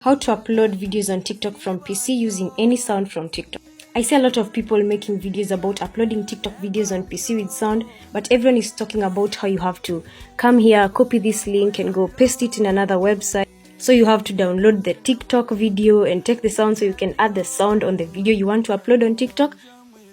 How to upload videos on TikTok from PC using any sound from TikTok. I see a lot of people making videos about uploading TikTok videos on PC with sound, but everyone is talking about how you have to come here, copy this link and go paste it in another website. So you have to download the TikTok video and take the sound so you can add the sound on the video you want to upload on TikTok.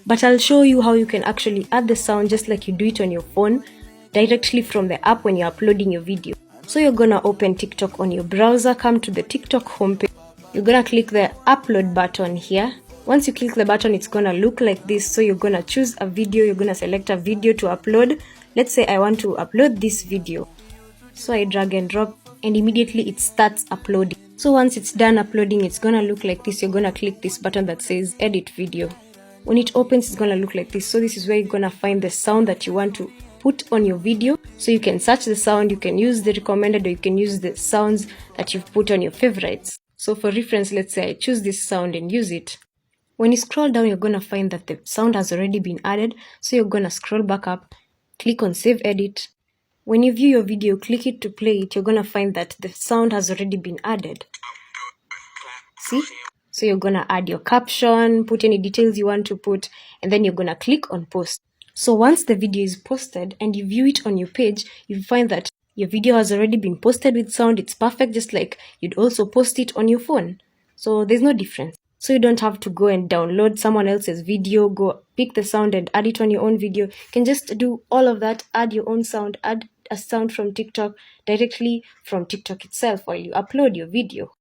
But I'll show you how you can actually add the sound just like you do it on your phone, directly from the app when you're uploading your video. So you're gonna open TikTok on your browser, come to the TikTok homepage. You're gonna click the upload button here. Once you click the button, it's gonna look like this. So you're gonna choose a video, you're gonna select a video to upload. Let's say I want to upload this video. So I drag and drop and immediately it starts uploading. So once it's done uploading, it's gonna look like this. You're gonna click this button that says edit video. When it opens, it's gonna look like this. So this is where you're gonna find the sound that you want to put on your video. So you can search the sound, you can use the recommended, or you can use the sounds that you've put on your favorites. So for reference, let's say I choose this sound and use it. When you scroll down, you're gonna find that the sound has already been added. So you're gonna scroll back up, click on save edit. When you view your video, click it to play it, you're gonna find that the sound has already been added. See? So you're gonna add your caption, put any details you want to put, and then you're gonna click on post. So once the video is posted and you view it on your page, you find that your video has already been posted with sound. It's perfect, just like you'd also post it on your phone. So there's no difference. So you don't have to go and download someone else's video, go pick the sound and add it on your own video. You can just do all of that, add your own sound, add a sound from TikTok directly from TikTok itself while you upload your video.